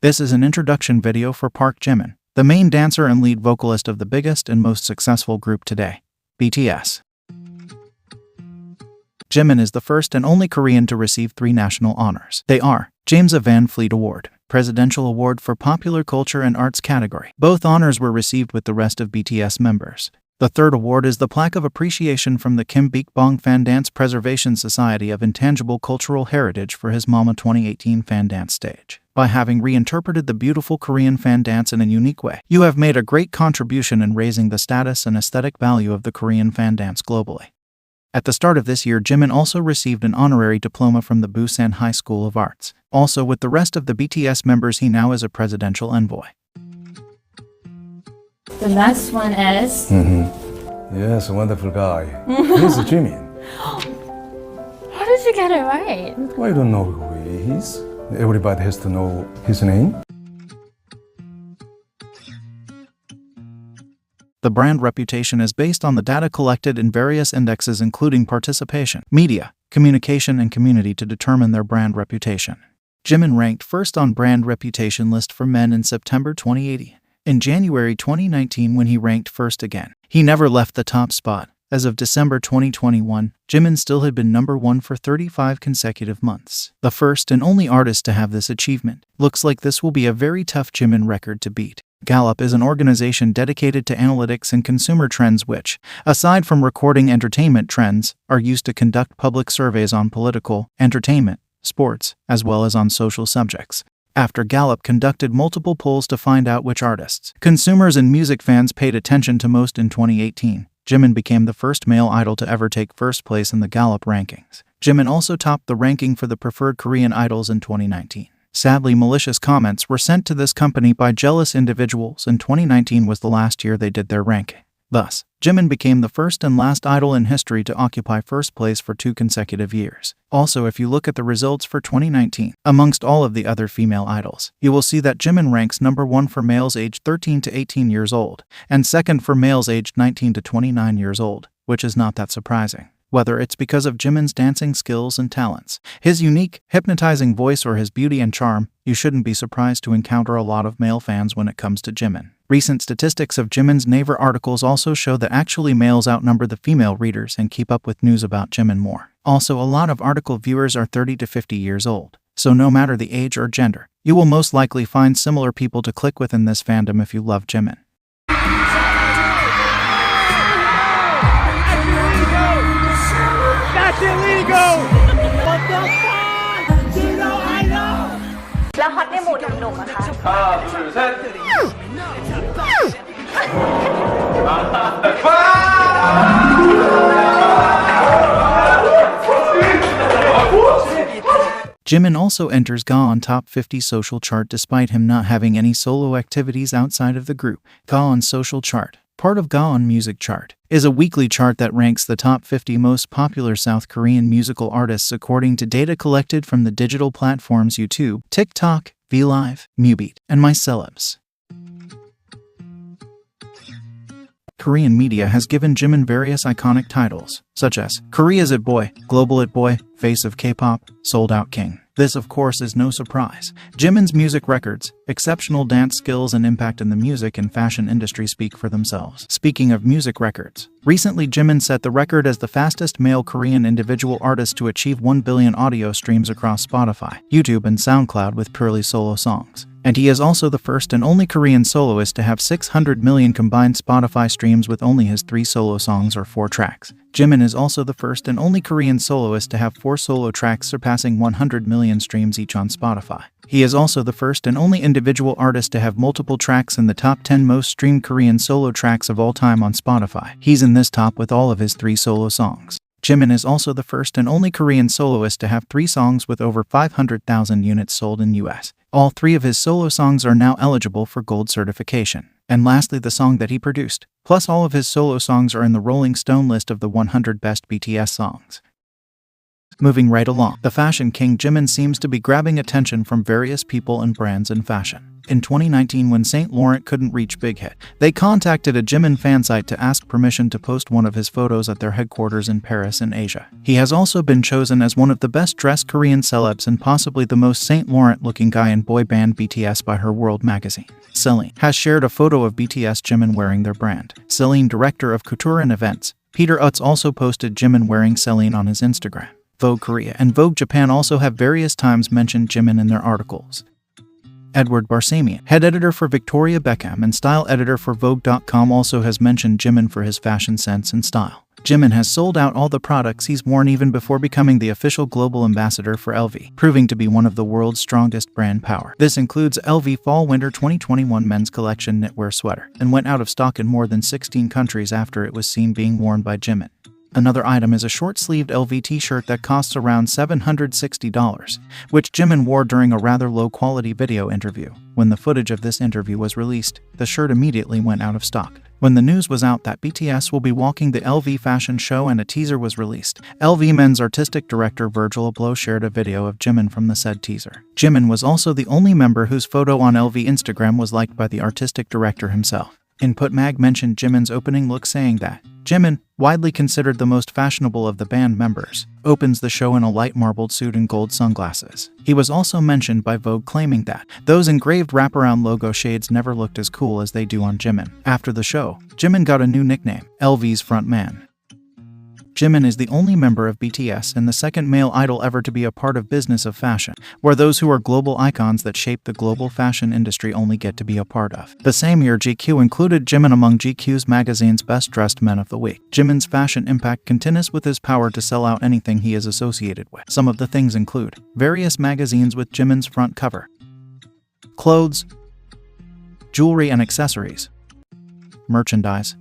This is an introduction video for Park Jimin, the main dancer and lead vocalist of the biggest and most successful group today, BTS. Jimin is the first and only Korean to receive 3 national honors. They are James Van Fleet Award, Presidential Award for Popular Culture and Arts category. Both honors were received with the rest of BTS members. The third award is the Plaque of Appreciation from the Kim Bong Fan Dance Preservation Society of Intangible Cultural Heritage for his Mama 2018 fan dance stage. By having reinterpreted the beautiful Korean fan dance in a unique way, you have made a great contribution in raising the status and aesthetic value of the Korean fan dance globally. At the start of this year, Jimin also received an honorary diploma from the Busan High School of Arts. Also, with the rest of the BTS members, he now is a presidential envoy. The next one is... Yes, a wonderful guy. He's Jimin. How did you get it right? I don't know who he is. Everybody has to know his name. The brand reputation is based on the data collected in various indexes including participation, media, communication, and community to determine their brand reputation. Jimin ranked first on brand reputation list for men in September 2018. In January 2019, when he ranked first again, he never left the top spot. As of December 2021, Jimin still had been number 1 for 35 consecutive months. The first and only artist to have this achievement. Looks like this will be a very tough Jimin record to beat. Gallup is an organization dedicated to analytics and consumer trends which, aside from recording entertainment trends, are used to conduct public surveys on political, entertainment, sports, as well as on social subjects. After Gallup conducted multiple polls to find out which artists, consumers and music fans paid attention to most in 2018, Jimin became the first male idol to ever take first place in the Gallup rankings. Jimin also topped the ranking for the preferred Korean idols in 2019. Sadly, malicious comments were sent to this company by jealous individuals, and 2019 was the last year they did their ranking. Thus, Jimin became the first and last idol in history to occupy first place for 2 consecutive years. Also, if you look at the results for 2019, amongst all of the other female idols, you will see that Jimin ranks number 1 for males aged 13 to 18 years old, and second for males aged 19 to 29 years old, which is not that surprising. Whether it's because of Jimin's dancing skills and talents, his unique, hypnotizing voice, or his beauty and charm, you shouldn't be surprised to encounter a lot of male fans when it comes to Jimin. Recent statistics of Jimin's Naver articles also show that actually males outnumber the female readers and keep up with news about Jimin more. Also, a lot of article viewers are 30 to 50 years old, so no matter the age or gender, you will most likely find similar people to click with in this fandom if you love Jimin. That's illegal! What the fuck? You know I know! แล้วฮอตในหมู่หนุ่มๆอะคะ 하나, 둘, 셋! Jimin also enters Gaon Top 50 social chart despite him not having any solo activities outside of the group. Gaon Social Chart, part of Gaon Music Chart, is a weekly chart that ranks the top 50 most popular South Korean musical artists according to data collected from the digital platforms YouTube, TikTok, VLive, Mubeat, and MyCelebs. Korean media has given Jimin various iconic titles, such as Korea's It Boy, Global It Boy, Face of K-Pop, Sold Out King. This, of course, is no surprise. Jimin's music records, exceptional dance skills, and impact in the music and fashion industry speak for themselves. Speaking of music records, recently Jimin set the record as the fastest male Korean individual artist to achieve 1 billion audio streams across Spotify, YouTube, and SoundCloud with purely solo songs. And he is also the first and only Korean soloist to have 600 million combined Spotify streams with only his 3 solo songs or 4 tracks. Jimin is also the first and only Korean soloist to have 4 solo tracks surpassing 100 million streams each on Spotify. He is also the first and only individual artist to have multiple tracks in the top 10 most streamed Korean solo tracks of all time on Spotify. He's in this top with all of his 3 solo songs. Jimin is also the first and only Korean soloist to have 3 songs with over 500,000 units sold in US. All 3 of his solo songs are now eligible for gold certification. And lastly, the song that he produced, plus all of his solo songs, are in the Rolling Stone list of the 100 best BTS songs. Moving right along, the fashion king Jimin seems to be grabbing attention from various people and brands in fashion. In 2019, when St. Laurent couldn't reach Big Hit, they contacted a Jimin fan site to ask permission to post one of his photos at their headquarters in Paris in Asia. He has also been chosen as one of the best-dressed Korean celebs and possibly the most St. Laurent-looking guy in boy band BTS by Her World magazine. Celine has shared a photo of BTS Jimin wearing their brand. Celine, director of couture and events, Peter Utz also posted Jimin wearing Celine on his Instagram. Vogue Korea and Vogue Japan also have various times mentioned Jimin in their articles. Edward Barsamian, head editor for Victoria Beckham and style editor for Vogue.com, also has mentioned Jimin for his fashion sense and style. Jimin has sold out all the products he's worn even before becoming the official global ambassador for LV, proving to be one of the world's strongest brand power. This includes LV Fall-Winter 2021 men's collection knitwear sweater, and went out of stock in more than 16 countries after it was seen being worn by Jimin. Another item is a short-sleeved LV t-shirt that costs around $760, which Jimin wore during a rather low-quality video interview. When the footage of this interview was released, the shirt immediately went out of stock. When the news was out that BTS will be walking the LV fashion show and a teaser was released, LV men's artistic director Virgil Abloh shared a video of Jimin from the said teaser. Jimin was also the only member whose photo on LV Instagram was liked by the artistic director himself. Input Mag mentioned Jimin's opening look, saying that Jimin, widely considered the most fashionable of the band members, opens the show in a light marbled suit and gold sunglasses. He was also mentioned by Vogue, claiming that those engraved wraparound logo shades never looked as cool as they do on Jimin. After the show, Jimin got a new nickname, LV's front man. Jimin is the only member of BTS and the second male idol ever to be a part of business of fashion, where those who are global icons that shape the global fashion industry only get to be a part of. The same year, GQ included Jimin among GQ's magazine's Best Dressed Men of the Week. Jimin's fashion impact continues with his power to sell out anything he is associated with. Some of the things include various magazines with Jimin's front cover, clothes, jewelry and accessories, merchandise,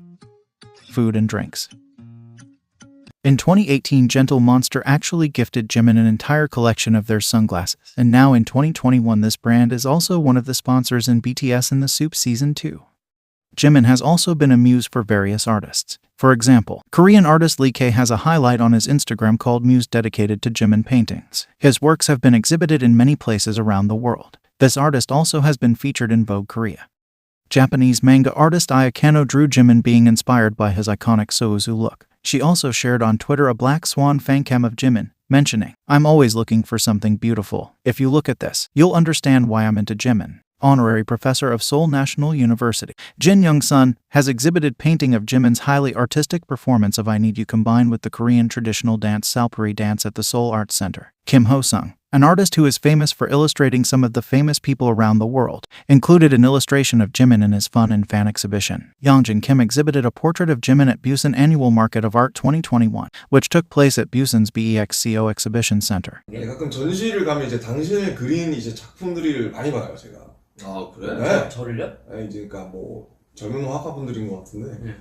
food and drinks. In 2018, Gentle Monster actually gifted Jimin an entire collection of their sunglasses, and now in 2021 this brand is also one of the sponsors in BTS in the Soup Season 2. Jimin has also been a muse for various artists. For example, Korean artist Lee K has a highlight on his Instagram called Muse dedicated to Jimin paintings. His works have been exhibited in many places around the world. This artist also has been featured in Vogue Korea. Japanese manga artist Aya Kano drew Jimin being inspired by his iconic Souzu look. She also shared on Twitter a black swan fancam of Jimin, mentioning, "I'm always looking for something beautiful. If you look at this, you'll understand why I'm into Jimin." Honorary professor of Seoul National University, Jin Young-sun, has exhibited painting of Jimin's highly artistic performance of I Need You combined with the Korean traditional dance Salpuri dance at the Seoul Arts Center. Kim Ho-sung, an artist who is famous for illustrating some of the famous people around the world, included an illustration of Jimin in his Fun and Fan exhibition. Yongjin Kim exhibited a portrait of Jimin at Busan Annual Market of Art 2021, which took place at Busan's BEXCO Exhibition Center. 네, 가끔 전시를 가면 이제 당신을 그린 이제 작품들을 많이 봐요, 제가. 아 그래? 네. 저를요? 네, 이제 그러니까 뭐 젊은 화가분들인 것 같은데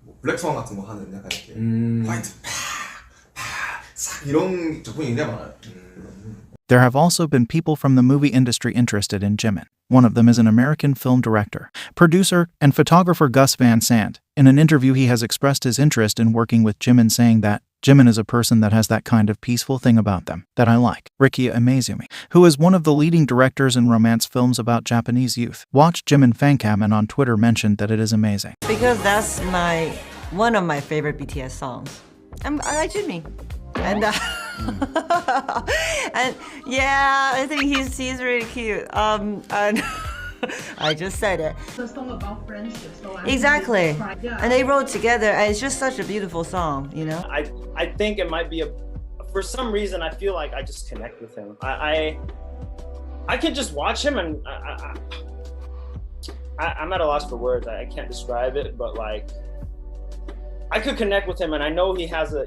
뭐 블랙스완 같은 거 하는 약간 이렇게 화이트 싹 이런 작품이 굉장히 많아요. There have also been people from the movie industry interested in Jimin. One of them is an American film director, producer, and photographer Gus Van Sant. In an interview, he has expressed his interest in working with Jimin, saying that Jimin is a person that has that kind of peaceful thing about them that I like. Rikia Amazumi, who is one of the leading directors in romance films about Japanese youth, watched Jimin fancam and on Twitter mentioned that it is amazing. Because that's one of my favorite BTS songs. I like Jimin. And and yeah, I think he's really cute. And I just said it. The song about friendship. So exactly. Yeah. And they wrote together, and it's just such a beautiful song, you know? I think it might be for some reason I feel like I just connect with him. I could just watch him and I'm at a loss for words. I can't describe it, but like I could connect with him, and I know he does a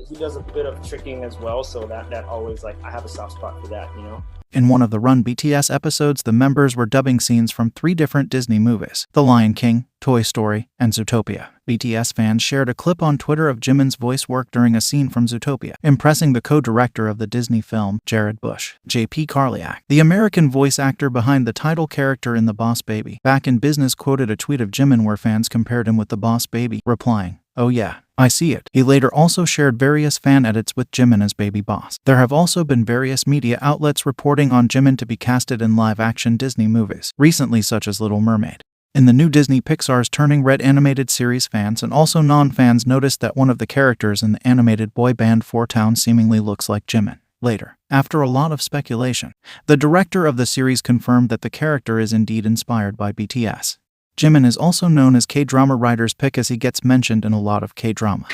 bit of tricking as well, so that always, like, I have a soft spot for that, you know? In one of the Run BTS episodes, the members were dubbing scenes from 3 different Disney movies, The Lion King, Toy Story, and Zootopia. BTS fans shared a clip on Twitter of Jimin's voice work during a scene from Zootopia, impressing the co-director of the Disney film, Jared Bush. J.P. Karliak, the American voice actor behind the title character in The Boss Baby, Back in Business, quoted a tweet of Jimin where fans compared him with the Boss Baby, replying, "Oh yeah, I see it." He later also shared various fan edits with Jimin as baby boss. There have also been various media outlets reporting on Jimin to be casted in live-action Disney movies, recently such as Little Mermaid. In the new Disney Pixar's Turning Red animated series, fans and also non-fans noticed that one of the characters in the animated boy band Four Town seemingly looks like Jimin. Later, after a lot of speculation, the director of the series confirmed that the character is indeed inspired by BTS. Jimin is also known as K-drama writer's pick as he gets mentioned in a lot of K-dramas.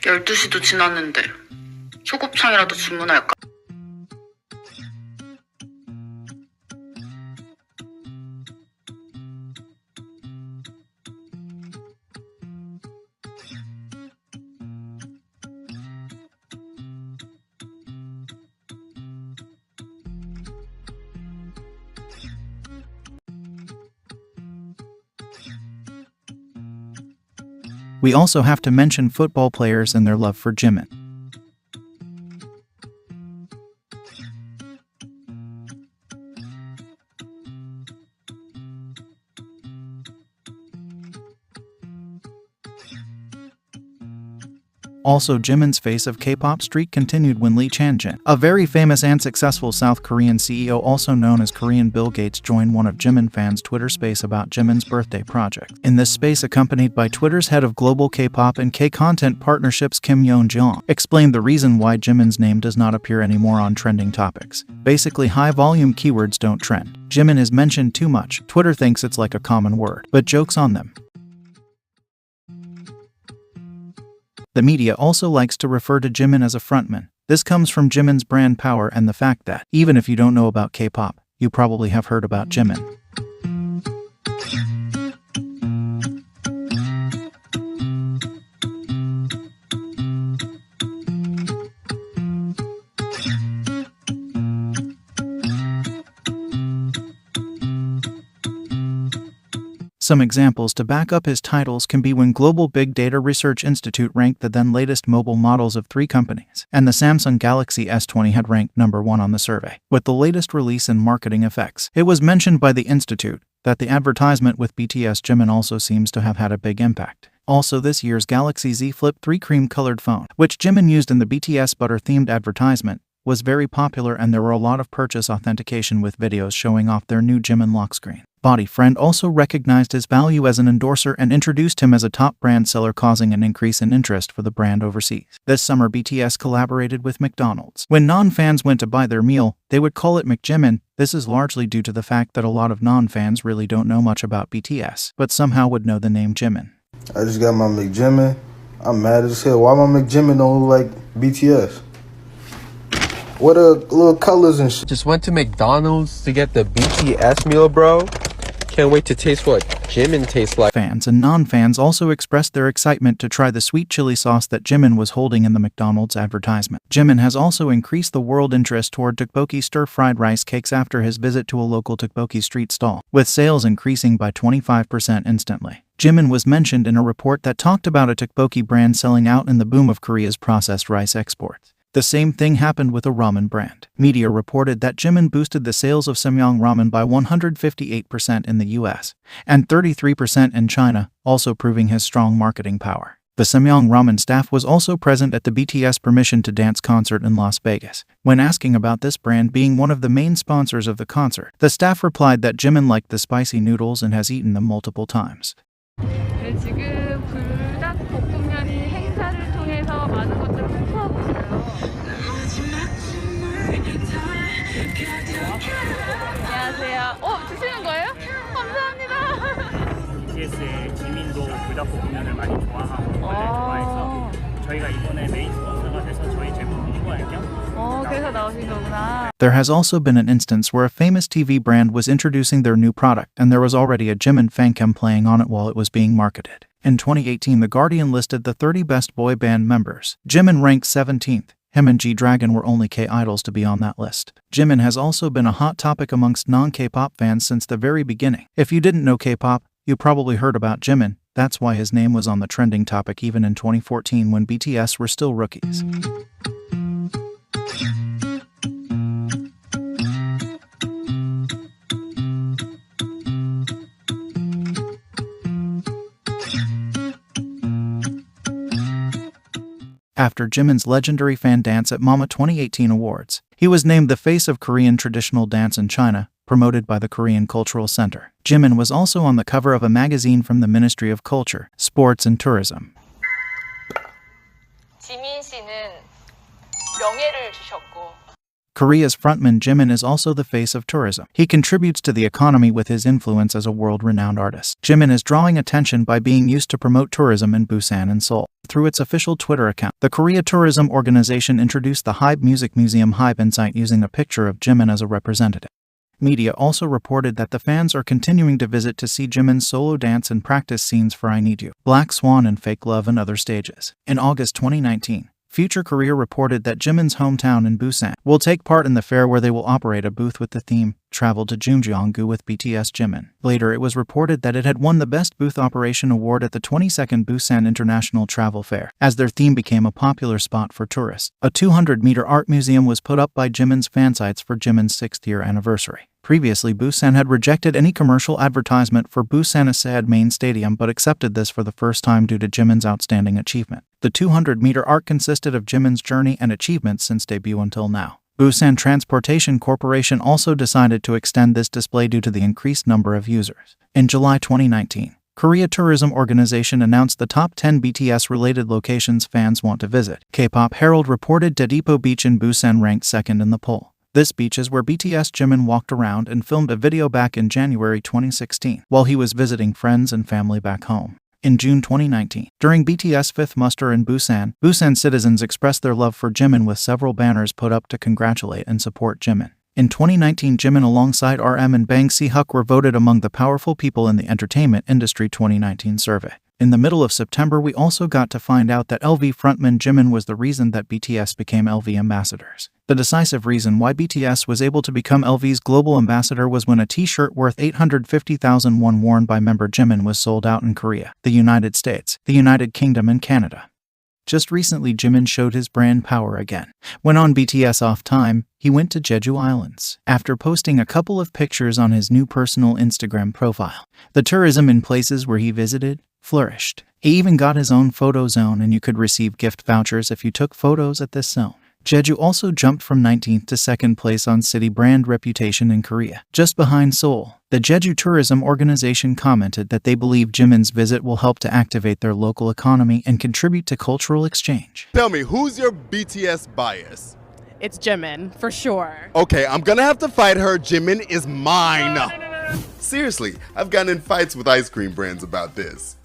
12시도 지났는데 소곱창이라도 주문할까? We also have to mention football players and their love for Jimin. Also, Jimin's face of K-pop streak continued when Lee Changjin, a very famous and successful South Korean CEO also known as Korean Bill Gates, joined one of Jimin fans' Twitter space about Jimin's birthday project. In this space, accompanied by Twitter's head of global K-pop and K-content partnerships Kim Yeon-jong, explained the reason why Jimin's name does not appear anymore on trending topics. Basically, high-volume keywords don't trend. Jimin is mentioned too much. Twitter thinks it's like a common word, but jokes on them. The media also likes to refer to Jimin as a frontman. This comes from Jimin's brand power and the fact that, even if you don't know about K-pop, you probably have heard about Jimin. Some examples to back up his titles can be when Global Big Data Research Institute ranked the then latest mobile models of 3 companies, and the Samsung Galaxy S20 had ranked number 1 on the survey. With the latest release in marketing effects, it was mentioned by the institute that the advertisement with BTS Jimin also seems to have had a big impact. Also, this year's Galaxy Z Flip 3 cream-colored phone, which Jimin used in the BTS butter-themed advertisement, was very popular, and there were a lot of purchase authentication with videos showing off their new Jimin lock screen. Body Friend also recognized his value as an endorser and introduced him as a top brand seller, causing an increase in interest for the brand overseas. This summer, BTS collaborated with McDonald's. When non-fans went to buy their meal, they would call it McJimin. This is largely due to the fact that a lot of non-fans really don't know much about BTS, but somehow would know the name Jimin. I just got my McJimin. I'm mad as hell. Why my McJimin don't look like BTS? What are little colors and shit? Just went to McDonald's to get the BTS meal, bro. Can't wait to taste what Jimin tastes like. Fans and non-fans also expressed their excitement to try the sweet chili sauce that Jimin was holding in the McDonald's advertisement. Jimin has also increased the world interest toward tteokbokki stir-fried rice cakes after his visit to a local tteokbokki street stall, with sales increasing by 25% instantly. Jimin was mentioned in a report that talked about a tteokbokki brand selling out in the boom of Korea's processed rice exports. The same thing happened with a ramen brand. Media reported that Jimin boosted the sales of Samyang ramen by 158% in the US and 33% in China, also proving his strong marketing power. The Samyang ramen staff was also present at the BTS Permission to Dance concert in Las Vegas. When asking about this brand being one of the main sponsors of the concert, the staff replied that Jimin liked the spicy noodles and has eaten them multiple times. 지금 불닭볶음면이 행사를 통해서 많은 것들을 홍보하고 있어요. 안녕하세요. 주시는 거예요? 감사합니다. BTS의 지민도 불닭볶음면을 많이 좋아하고 좋아해서 저희가 이번에 메인 스폰서가 돼서 저희 제품 홍보할 겸 그래서 나오신 거구나. There has also been an instance where a famous TV brand was introducing their new product and there was already a Jimin fancam playing on it while it was being marketed. In 2018, The Guardian listed the 30 best boy band members. Jimin ranked 17th. Him and G-Dragon were only K-idols to be on that list. Jimin has also been a hot topic amongst non-K-pop fans since the very beginning. If you didn't know K-pop, you probably heard about Jimin. That's why his name was on the trending topic even in 2014 when BTS were still rookies. after Jimin's legendary fan dance at Mama 2018 Awards. He was named the face of Korean traditional dance in China, promoted by the Korean Cultural Center. Jimin was also on the cover of a magazine from the Ministry of Culture, Sports and Tourism. 지민 씨는 명예를 주셨고 Korea's frontman Jimin is also the face of tourism. He contributes to the economy with his influence as a world-renowned artist. Jimin is drawing attention by being used to promote tourism in Busan and Seoul. Through its official Twitter account, the Korea Tourism Organization introduced the Hybe Music Museum Hybe Insight using a picture of Jimin as a representative. Media also reported that the fans are continuing to visit to see Jimin's solo dance and practice scenes for I Need You, Black Swan and Fake Love and other stages. In August 2019, Future Korea reported that Jimin's hometown in Busan will take part in the fair where they will operate a booth with the theme, Travel to Jungjeonggu with BTS Jimin. Later, it was reported that it had won the Best Booth Operation Award at the 22nd Busan International Travel Fair, as their theme became a popular spot for tourists. A 200-meter art museum was put up by Jimin's fansites for Jimin's 6th-year anniversary. Previously, Busan had rejected any commercial advertisement for Busan Asaid Main Stadium but accepted this for the first time due to Jimin's outstanding achievement. The 200-meter arc consisted of Jimin's journey and achievements since debut until now. Busan Transportation Corporation also decided to extend this display due to the increased number of users. In July 2019, Korea Tourism Organization announced the top 10 BTS-related locations fans want to visit. K-pop Herald reported Daejeon Beach in Busan ranked second in the poll. This beach is where BTS Jimin walked around and filmed a video back in January 2016 while he was visiting friends and family back home. In June 2019, during BTS' fifth muster in Busan, Busan citizens expressed their love for Jimin with several banners put up to congratulate and support Jimin. In 2019, Jimin alongside RM and Bang Si-hyuk were voted among the powerful people in the entertainment industry 2019 survey. In the middle of September, we also got to find out that LV frontman Jimin was the reason that BTS became LV ambassadors. The decisive reason why BTS was able to become LV's global ambassador was when a t-shirt worth 850,000 won worn by member Jimin was sold out in Korea, the United States, the United Kingdom and Canada. Just recently, Jimin showed his brand power again. When on BTS off time, he went to Jeju Islands after posting a couple of pictures on his new personal Instagram profile. The tourism in places where he visited flourished. He even got his own photo zone and you could receive gift vouchers if you took photos at this zone. Jeju also jumped from 19th to 2nd place on city brand reputation in Korea, just behind Seoul. The Jeju Tourism Organization commented that they believe Jimin's visit will help to activate their local economy and contribute to cultural exchange. Tell me, who's your BTS bias? It's Jimin, for sure. Okay, I'm gonna have to fight her. Jimin is mine. No. Seriously, I've gotten in fights with ice cream brands about this.